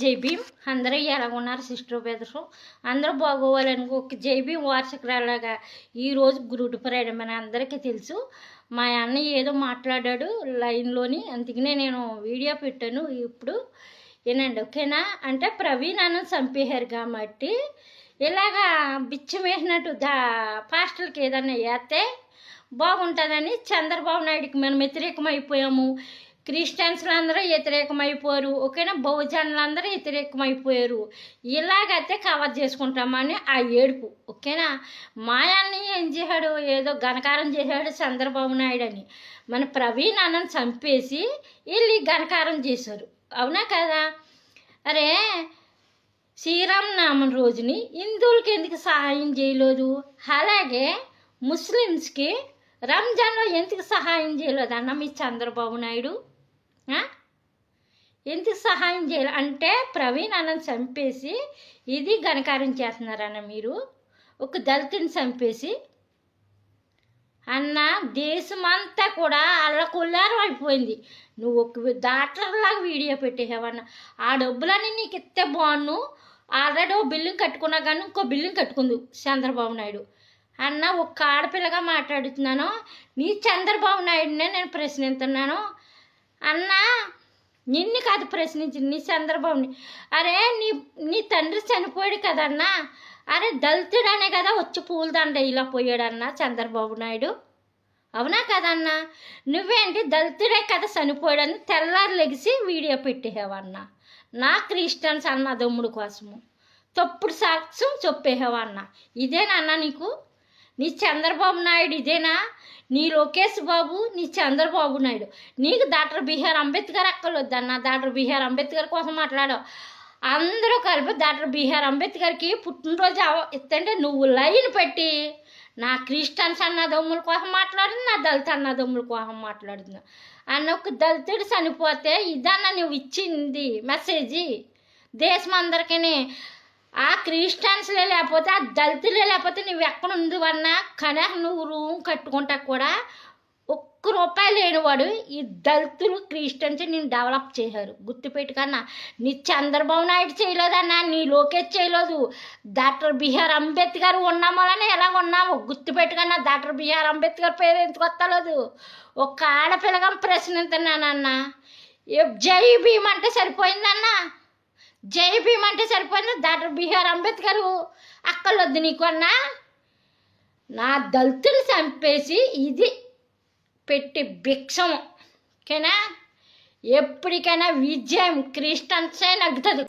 జై భీమ్. అందరూ ఎలాగున్నారు sister brothers? అందరూ బాగోవాలని ఒక జై భీమ్ వార్షికరాలాగా ఈరోజు గుడ్ ఫ్రైడే మన అందరికీ తెలుసు. మా అన్నయ్య ఏదో మాట్లాడాడు లైన్లోని, అందుకనే నేను వీడియో పెట్టాను. ఇప్పుడు ఏనండి, ఓకేనా? అంటే ప్రవీణ్ అన్న చంపేశారు కాబట్టి ఇలాగా బిచ్చం వేసినట్టు పాస్టర్కి ఏదన్నా వేస్తే బాగుంటుందని చంద్రబాబు నాయుడికి మనం వ్యతిరేకమైపోయాము. క్రిస్టియన్స్లు అందరూ వ్యతిరేకమైపోయారు, ఓకేనా? బహుజనులు అందరూ వ్యతిరేకమైపోయారు. ఇలాగైతే కవర్ చేసుకుంటామని ఆ ఏడుపు, ఓకేనా? మాయాన్ని ఏం చేశాడు, ఏదో ఘనకారం చేశాడు చంద్రబాబు నాయుడు అని. మన ప్రవీణ్ అన్నను చంపేసి వీళ్ళు ఘనకారం చేశారు, అవునా కదా? అరే, శ్రీరామనామం రోజుని హిందువులకి ఎందుకు సహాయం చేయలేదు? అలాగే ముస్లిమ్స్కి రంజాన్లో ఎందుకు సహాయం చేయలేదు అన్న మీ చంద్రబాబు నాయుడు? ఎందుకు సహాయం చేయాలి అంటే ప్రవీణ్ అన్నను చంపేసి ఇది ఘనకారం చేస్తున్నారన్న మీరు. ఒక దళితుని చంపేసి అన్న దేశమంతా కూడా అల్లకొల్లారం అయిపోయింది. నువ్వు ఒక డాక్టర్లాగా వీడియో పెట్టేసావన్న. ఆ డబ్బులన్నీ నీకు ఇస్తే బాగున్ను. ఆల్రెడీ ఓ బిల్డింగ్ కట్టుకున్నా కానీ ఇంకో బిల్డింగ్ కట్టుకుంది చంద్రబాబు నాయుడు. అన్న ఒక్క ఆడపిల్లగా మాట్లాడుతున్నాను, నీ చంద్రబాబు నాయుడునే నేను ప్రశ్నిస్తున్నాను అన్న. నిన్ను కాదు ప్రశ్నించింది, నీ చంద్రబాబుని. అరే, నీ తండ్రి చనిపోయాడు కదన్నా. అరే, దళితుడనే కదా వచ్చి పూలదండ ఇలా పోయాడన్నా చంద్రబాబు నాయుడు, అవునా కదన్నా? నువ్వేంటి దళితుడే కదా చనిపోయాడని తెల్లారు లెగిసి వీడియో పెట్టేసావన్నా. నా క్రిస్టియన్స్ అన్నదమ్ముడు కోసము తప్పుడు సాక్ష్యం చెప్పేసావన్నా. ఇదేనా అన్న నీకు? నీ చంద్రబాబు నాయుడు ఇదేనా? నీ లోకేష్ బాబు, నీ చంద్రబాబు నాయుడు. నీకు డాక్టర్ బిఆర్ అంబేద్కర్ అక్కలొద్దన్న. డాక్టర్ బిఆర్ అంబేద్కర్ కోసం మాట్లాడావు. అందరూ కలిపి డాక్టర్ బిఆర్ అంబేద్కర్కి పుట్టినరోజు ఇస్తుంటే నువ్వు లైన్ పెట్టి నా క్రిస్టియన్స్ అన్నదమ్ముల కోసం మాట్లాడుతుంది, నా దళిత అన్నదమ్ముల కోసం మాట్లాడుతున్నా అన్న. ఒక దళితుడు చనిపోతే ఇదన్నా నువ్వు ఇచ్చింది మెసేజ్ దేశం అందరికీ. ఆ క్రిస్టియన్స్లే లేకపోతే, ఆ దళితులే లేకపోతే నువ్వు ఎక్కడ ఉందివన్నా కనీసం నువ్వు రూమ్ కట్టుకుంటా కూడా ఒక్క రూపాయి లేనివాడు ఈ దళితులు క్రిస్టియన్స్ నేను డెవలప్ చేశారు. గుర్తుపెట్టుకన్నా. నీ చంద్రబాబు నాయుడు చేయలేదన్నా, నీ లోకేష్ చేయలేదు. డాక్టర్ బిఆర్ అంబేద్కర్ ఉన్నామని ఎలా ఉన్నావు గుర్తుపెట్టుకన్నా. డాక్టర్ బిఆర్ అంబేద్కర్ పేరు ఎందుకు వస్తలేదు? ఒక్క ఆడపిల్లగా ప్రశ్నిస్తున్నానన్నా. జై భీమ్ అంటే సరిపోయిందన్నా. జై భీమ్ అంటే సరిపోయింది. డాక్టర్ బిఆర్ అంబేద్కర్ అక్కలొద్దు నీకు అన్నా. నా దళితులు చంపేసి ఇది పెట్టి భిక్షము, ఓకేనా? ఎప్పటికైనా విజయం క్రిస్టియన్సే నగ్గుతుంది.